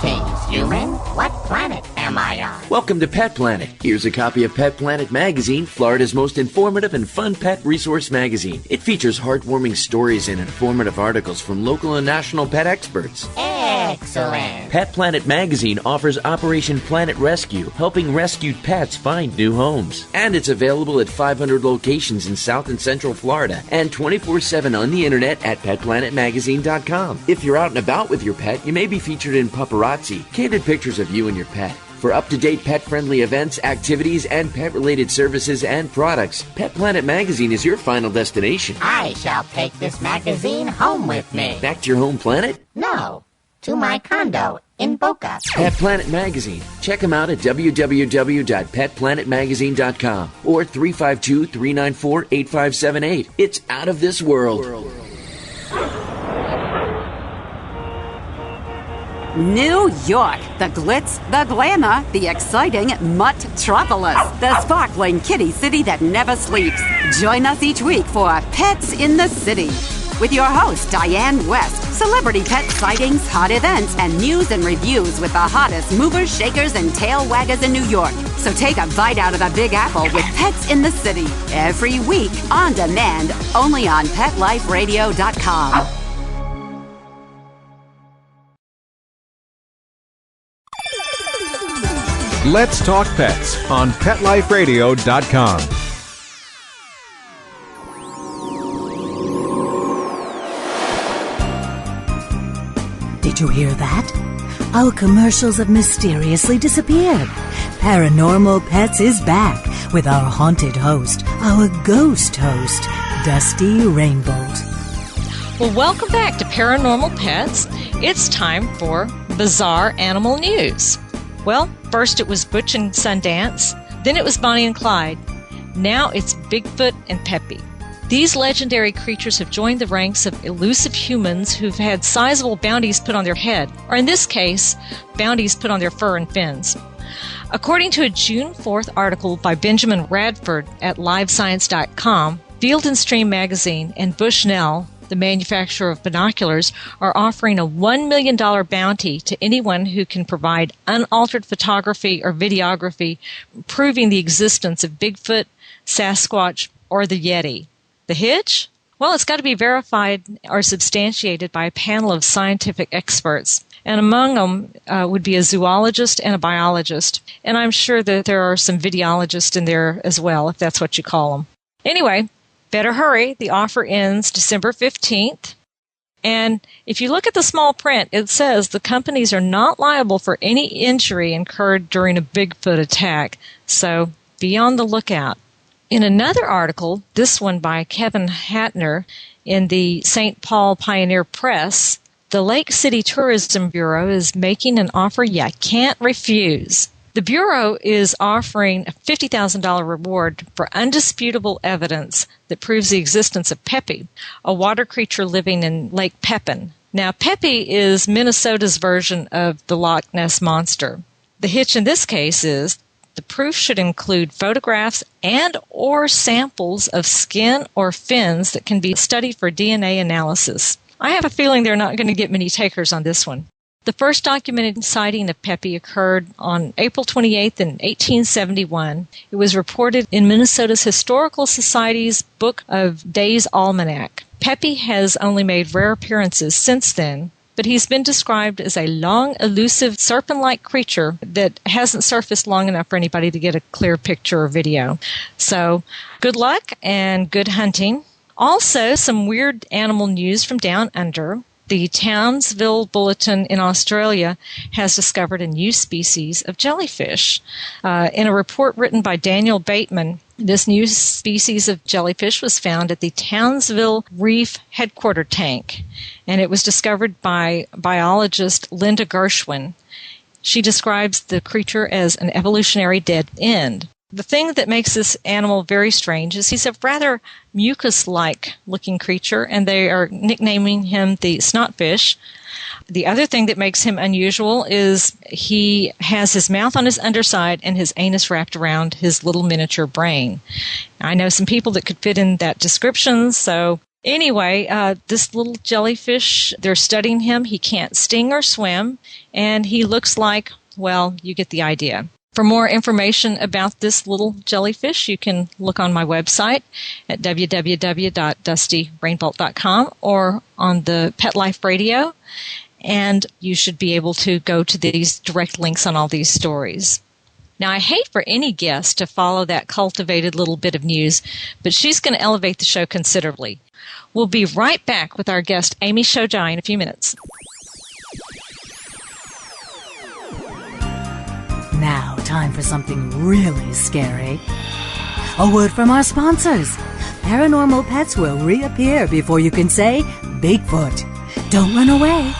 Greetings, human. What planet am I on? Welcome to Pet Planet. Here's a copy of Pet Planet magazine, Florida's most informative and fun pet resource magazine. It features heartwarming stories and informative articles from local and national pet experts. Excellent. Pet Planet magazine offers Operation Planet Rescue, helping rescued pets find new homes. And it's available at 500 locations in South and Central Florida and 24/7 on the internet at petplanetmagazine.com. If you're out and about with your pet, you may be featured in paparazzi, candid pictures of you and your pet. For up-to-date pet-friendly events, activities, and pet-related services and products, Pet Planet magazine is your final destination. I shall take this magazine home with me. Back to your home planet? No, to my condo in Boca. Pet Planet magazine. Check them out at www.petplanetmagazine.com or 352-394-8578. It's out of this world. New York, the glitz, the glamour, the exciting Mutt-tropolis, the sparkling kitty city that never sleeps. Join us each week for Pets in the City with your host, Diane West. Celebrity pet sightings, hot events, and news and reviews with the hottest movers, shakers, and tail waggers in New York. So take a bite out of the Big Apple with Pets in the City every week on demand, only on PetLifeRadio.com. Let's Talk Pets on PetLifeRadio.com. Did you hear that? Our commercials have mysteriously disappeared. Paranormal Pets is back with our haunted host, our ghost host, Dusty Rainbolt. Well, welcome back to Paranormal Pets. It's time for Bizarre Animal News. Well, first it was Butch and Sundance, then it was Bonnie and Clyde. Now it's Bigfoot and Peppy. These legendary creatures have joined the ranks of elusive humans who've had sizable bounties put on their head, or in this case, bounties put on their fur and fins. According to a June 4th article by Benjamin Radford at livescience.com, Field and Stream magazine and Bushnell, the manufacturer of binoculars, are offering a $1 million bounty to anyone who can provide unaltered photography or videography proving the existence of Bigfoot, Sasquatch, or the Yeti. The hitch? Well, it's got to be verified or substantiated by a panel of scientific experts. And among them would be a zoologist and a biologist. And I'm sure that there are some videologists in there as well, if that's what you call them. Anyway, better hurry. The offer ends December 15th. And if you look at the small print, it says the companies are not liable for any injury incurred during a Bigfoot attack. So be on the lookout. In another article, this one by Kevin Hatner in the St. Paul Pioneer Press, the Lake City Tourism Bureau is making an offer you can't refuse. The Bureau is offering a $50,000 reward for undisputable evidence that proves the existence of Peppy, a water creature living in Lake Pepin. Now, Peppy is Minnesota's version of the Loch Ness Monster. The hitch in this case is the proof should include photographs and or samples of skin or fins that can be studied for DNA analysis. I have a feeling they're not going to get many takers on this one. The first documented sighting of Peppy occurred on April 28th in 1871. It was reported in Minnesota's Historical Society's Book of Days Almanac. Peppy has only made rare appearances since then, but he's been described as a long, elusive, serpent-like creature that hasn't surfaced long enough for anybody to get a clear picture or video. So, good luck and good hunting. Also, some weird animal news from down under. The Townsville Bulletin in Australia has discovered a new species of jellyfish. In a report written by Daniel Bateman, this new species of jellyfish was found at the Townsville Reef headquarter tank, and it was discovered by biologist Linda Gershwin. She describes the creature as an evolutionary dead end. The thing that makes this animal very strange is he's a rather mucus-like looking creature, and they are nicknaming him the snotfish. The other thing that makes him unusual is he has his mouth on his underside and his anus wrapped around his little miniature brain. I know some people that could fit in that description, so Anyway, this little jellyfish, they're studying him. He can't sting or swim, and he looks like, well, you get the idea. For more information about this little jellyfish, you can look on my website at www.dustyrainbolt.com or on the Pet Life Radio, and you should be able to go to these direct links on all these stories. Now, I hate for any guest to follow that cultivated little bit of news, but she's going to elevate the show considerably. We'll be right back with our guest, Amy Shojai, in a few minutes. Now, time for something really scary. A word from our sponsors. Paranormal Pets will reappear before you can say Bigfoot. Don't run away.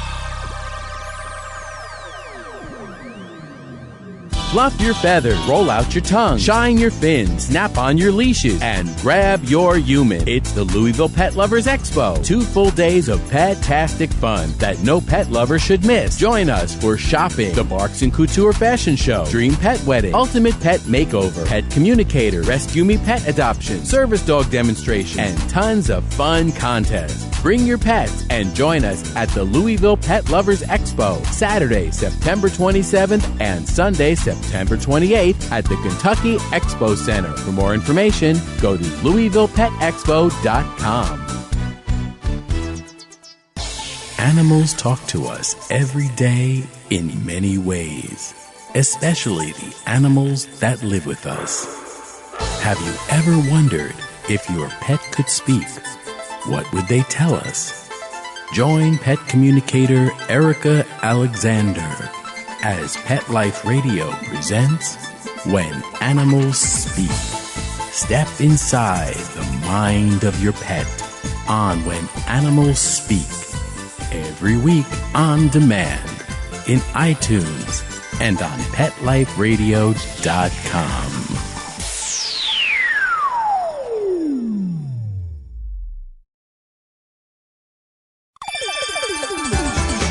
Fluff your feathers, roll out your tongue, shine your fins, snap on your leashes, and grab your human. It's the Louisville Pet Lovers Expo. 2 full days of pet-tastic fun that no pet lover should miss. Join us for shopping, the Barks and Couture Fashion Show, Dream Pet Wedding, Ultimate Pet Makeover, Pet Communicator, Rescue Me Pet Adoption, Service Dog Demonstration, and tons of fun contests. Bring your pets and join us at the Louisville Pet Lovers Expo, Saturday, September 27th and Sunday, September 28th at the Kentucky Expo Center. For more information, go to LouisvillePetExpo.com. Animals talk to us every day in many ways, especially the animals that live with us. Have you ever wondered if your pet could speak? What would they tell us? Join pet communicator Erica Alexander as Pet Life Radio presents When Animals Speak. Step inside the mind of your pet on When Animals Speak. Every week on demand, in iTunes, and on PetLifeRadio.com.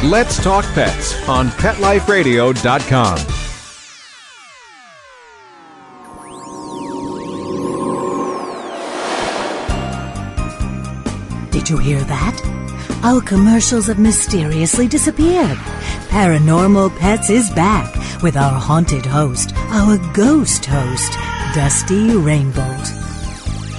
Let's Talk Pets on PetLifeRadio.com. Did you hear that? Our commercials have mysteriously disappeared. Paranormal Pets is back with our haunted host, our ghost host, Dusty Rainbolt.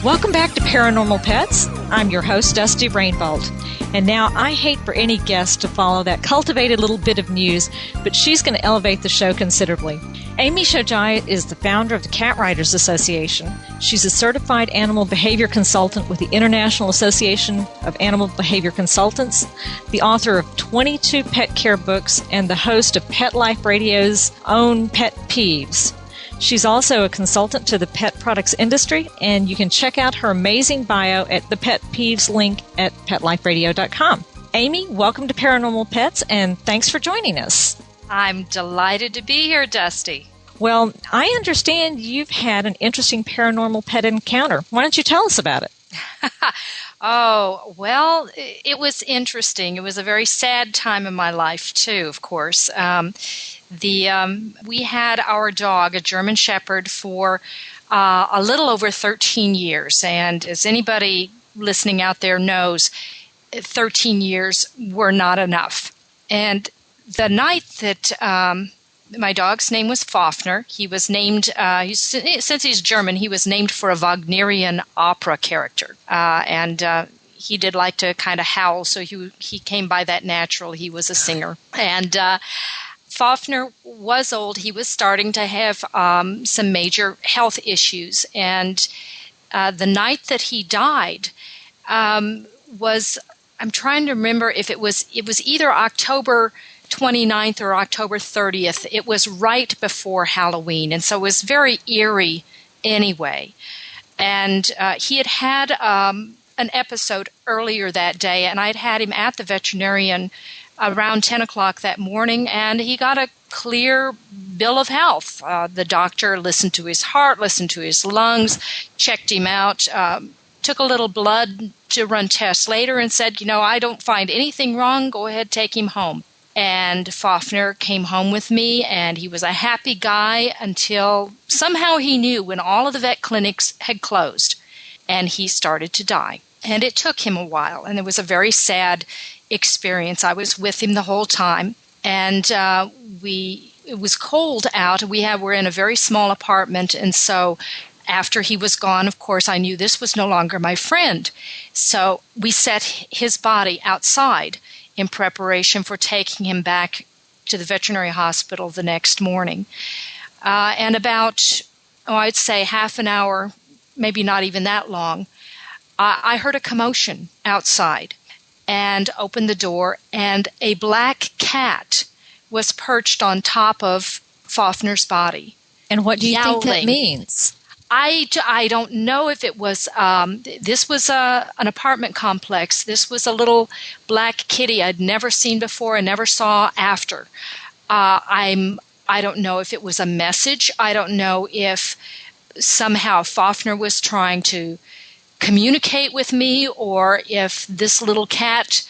Welcome back to Paranormal Pets. I'm your host, Dusty Rainbolt. And now, I hate for any guest to follow that cultivated little bit of news, but she's going to elevate the show considerably. Amy Shojai is the founder of the Cat Writers Association. She's a certified animal behavior consultant with the International Association of Animal Behavior Consultants, the author of 22 pet care books, and the host of Pet Life Radio's own Pet Peeves. She's also a consultant to the pet products industry, and you can check out her amazing bio at the Pet Peeves link at PetLifeRadio.com. Amy, welcome to Paranormal Pets, and thanks for joining us. I'm delighted to be here, Dusty. Well, I understand you've had an interesting paranormal pet encounter. Why don't you tell us about it? Oh, well, it was interesting. It was a very sad time in my life, too, of course. We had our dog, a German Shepherd, for a little over 13 years. And as anybody listening out there knows, 13 years were not enough. And the night that my dog's name was Fafner, he was named, since he's German, he was named for a Wagnerian opera character. And he did like to kind of howl, so he came by that natural. He was a singer. And Fafner was old. He was starting to have some major health issues. And the night that he died was, I'm trying to remember if it was either October 29th or October 30th. It was right before Halloween. And so it was very eerie anyway. And he had an episode earlier that day, and I'd had him at the veterinarian around 10 o'clock that morning, and he got a clear bill of health. The doctor listened to his heart, listened to his lungs, checked him out, took a little blood to run tests later and said, I don't find anything wrong. Go ahead, take him home. And Fafner came home with me, and he was a happy guy until somehow he knew when all of the vet clinics had closed, and he started to die. And it took him a while, and it was a very sad experience. I was with him the whole time, and it was cold out. We're in a very small apartment, and so after he was gone, of course, I knew this was no longer my friend. So we set his body outside in preparation for taking him back to the veterinary hospital the next morning. And about, I'd say half an hour, maybe not even that long, I heard a commotion outside and opened the door, and a black cat was perched on top of Fafner's body. And what do you think that yowling. means? I don't know if it was, this was an apartment complex. This was a little black kitty I'd never seen before and never saw after. I don't know if it was a message. I don't know if somehow Fafner was trying to communicate with me, or if this little cat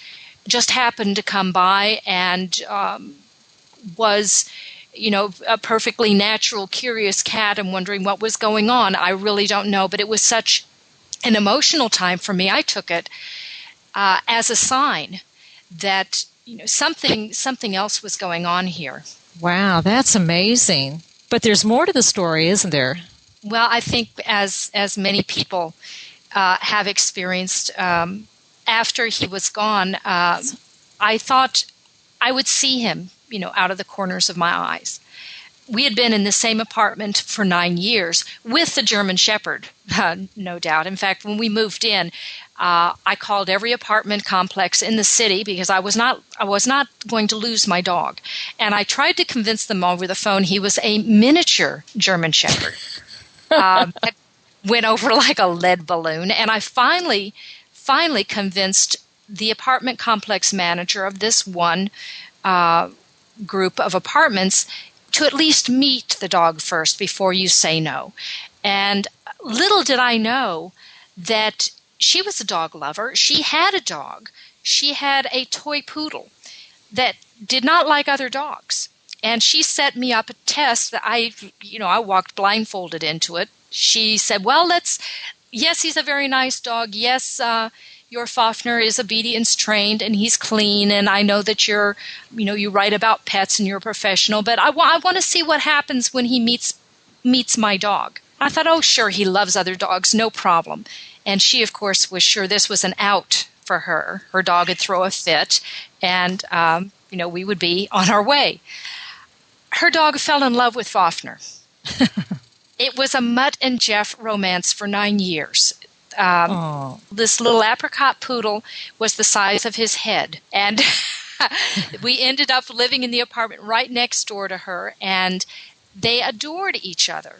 just happened to come by and was, a perfectly natural, curious cat and wondering what was going on. I really don't know, but it was such an emotional time for me. I took it as a sign that something else was going on here. Wow, that's amazing. But there's more to the story, isn't there? Well, I think as many people have experienced, after he was gone, I thought I would see him, out of the corners of my eyes. We had been in the same apartment for 9 years with the German Shepherd, no doubt. In fact, when we moved in, I called every apartment complex in the city because I was not going to lose my dog. And I tried to convince them over the phone he was a miniature German Shepherd. It went over like a lead balloon. And I finally convinced the apartment complex manager of this one group of apartments to at least meet the dog first before you say no. And little did I know that she was a dog lover. She had a dog. She had a toy poodle that did not like other dogs. And she set me up a test that I walked blindfolded into it. She said, well, yes, he's a very nice dog. Yes, your Fafner is obedience trained and he's clean. And I know that you write about pets and you're a professional, but I want to see what happens when he meets my dog. I thought, oh, sure, he loves other dogs, no problem. And she, of course, was sure this was an out for her. Her dog would throw a fit and, we would be on our way. Her dog fell in love with Fafner. It was a Mutt and Jeff romance for 9 years. This little apricot poodle was the size of his head. And we ended up living in the apartment right next door to her, and they adored each other.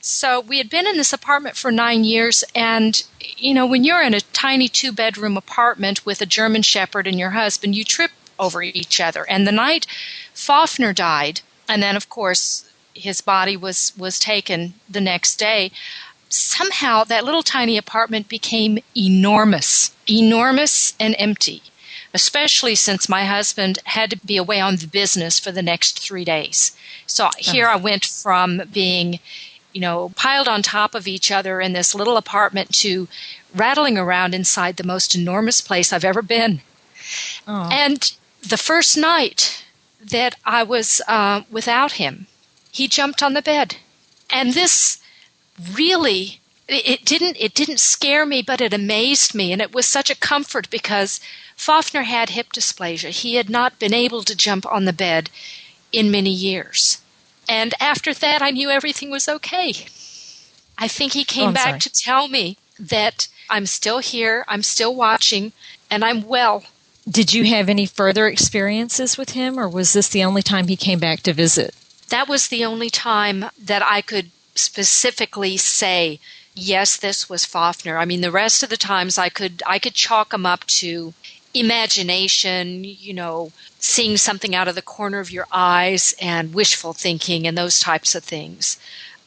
So we had been in this apartment for 9 years, and, when you're in a tiny 2-bedroom apartment with a German Shepherd and your husband, you trip over each other. And the night Fafner died, and then, of course, his body was taken the next day, somehow that little tiny apartment became enormous and empty, especially since my husband had to be away on the business for the next 3 days. So here I went from being, piled on top of each other in this little apartment to rattling around inside the most enormous place I've ever been. Oh. And the first night that I was without him, he jumped on the bed. And this really, it didn't scare me, but it amazed me. And it was such a comfort because Fafner had hip dysplasia. He had not been able to jump on the bed in many years. And after that, I knew everything was okay. I think he came back to tell me that I'm still here, I'm still watching, and I'm well. Did you have any further experiences with him, or was this the only time he came back to visit? That was the only time that I could specifically say, yes, this was Fafner. I mean, the rest of the times I could chalk them up to imagination, seeing something out of the corner of your eyes and wishful thinking and those types of things.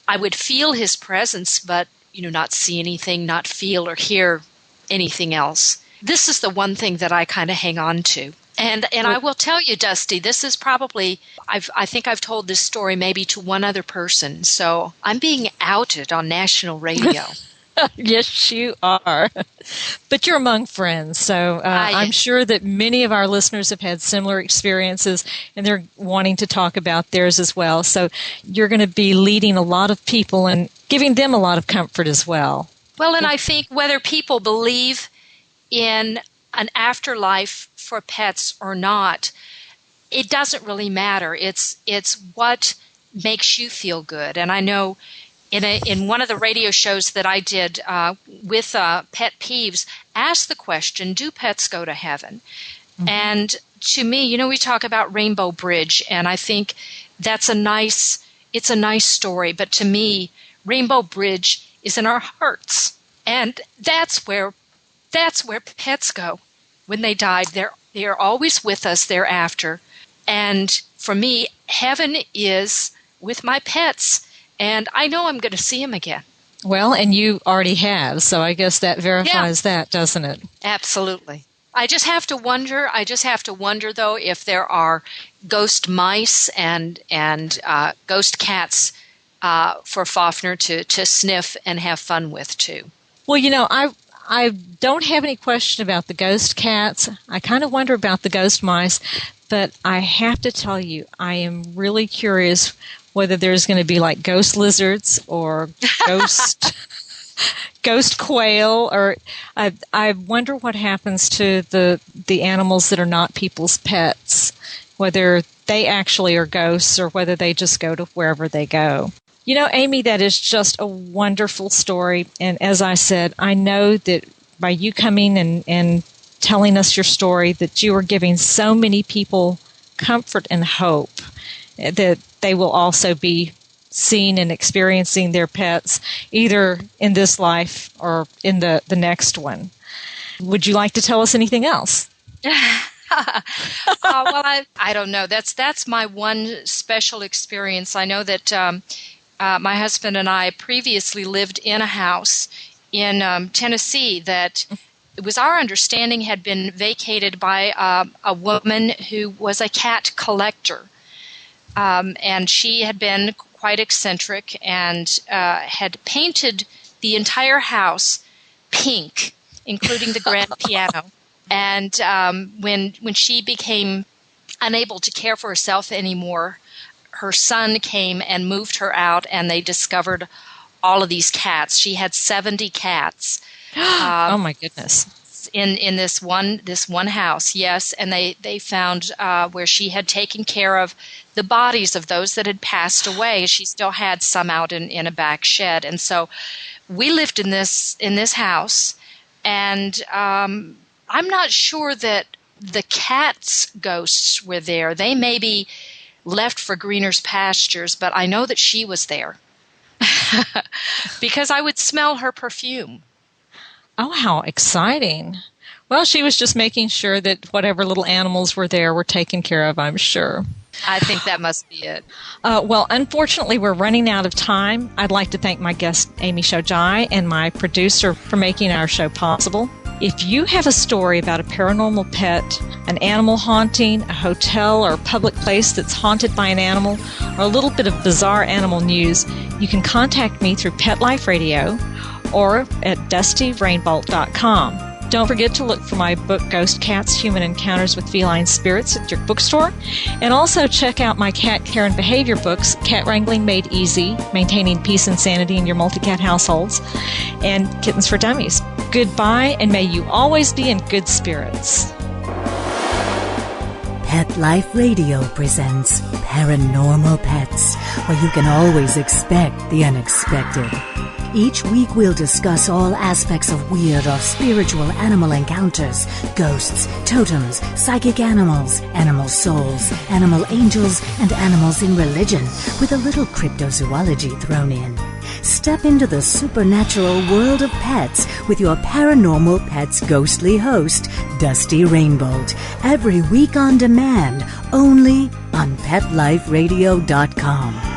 I would feel his presence, but, not see anything, not feel or hear anything else. This is the one thing that I kind of hang on to. And I will tell you, Dusty, this is probably, I think I've told this story maybe to one other person. So I'm being outed on national radio. Yes, you are. But you're among friends, so I'm sure that many of our listeners have had similar experiences, and they're wanting to talk about theirs as well. So you're going to be leading a lot of people and giving them a lot of comfort as well. Well, and I think whether people believe in an afterlife for pets or not, it doesn't really matter. It's what makes you feel good. And I know in one of the radio shows that I did with Pet Peeves, asked the question, do pets go to heaven? Mm-hmm. And to me, we talk about Rainbow Bridge, and I think it's a nice story. But to me, Rainbow Bridge is in our hearts. And that's where pets go when they died. They're always with us thereafter. And for me, heaven is with my pets. And I know I'm going to see him again. Well, and you already have, so I guess that verifies that, doesn't it? Absolutely. I just have to wonder, though, if there are ghost mice and ghost cats for Fafner to sniff and have fun with, too. Well, I don't have any question about the ghost cats. I kind of wonder about the ghost mice, but I have to tell you, I am really curious whether there's going to be like ghost lizards or ghost quail, or I wonder what happens to the animals that are not people's pets, whether they actually are ghosts or whether they just go to wherever they go. Amy, that is just a wonderful story. And as I said, I know that by you coming and telling us your story, that you are giving so many people comfort and hope that they will also be seeing and experiencing their pets either in this life or in the next one. Would you like to tell us anything else? Well, I don't know. That's my one special experience. I know that my husband and I previously lived in a house in Tennessee that it was our understanding had been vacated by a woman who was a cat collector. And she had been quite eccentric and had painted the entire house pink, including the grand piano. And when she became unable to care for herself anymore, her son came and moved her out, and they discovered all of these cats. She had 70 cats. Oh my goodness! In this one house, yes, and they found where she had taken care of the bodies of those that had passed away. She still had some out in a back shed, and so we lived in this house. And I'm not sure that the cats' ghosts were there. They may be left for greener pastures, but I know that she was there because I would smell her perfume. Oh, how exciting. Well, she was just making sure that whatever little animals were there were taken care of, I'm sure. I think that must be it. Well, unfortunately, we're running out of time. I'd like to thank my guest, Amy Shojai, and my producer for making our show possible. If you have a story about a paranormal pet, an animal haunting, a hotel or a public place that's haunted by an animal, or a little bit of bizarre animal news, you can contact me through Pet Life Radio or at DustyRainbolt.com. Don't forget to look for my book, Ghost Cats, Human Encounters with Feline Spirits, at your bookstore. And also check out my cat care and behavior books, Cat Wrangling Made Easy, Maintaining Peace and Sanity in Your Multi-Cat Households, and Kittens for Dummies. Goodbye, and may you always be in good spirits. Pet Life Radio presents Paranormal Pets, where you can always expect the unexpected. Each week we'll discuss all aspects of weird or spiritual animal encounters, ghosts, totems, psychic animals, animal souls, animal angels, and animals in religion, with a little cryptozoology thrown in. Step into the supernatural world of pets with your Paranormal Pets ghostly host, Dusty Rainbolt, every week on demand, only on PetLifeRadio.com.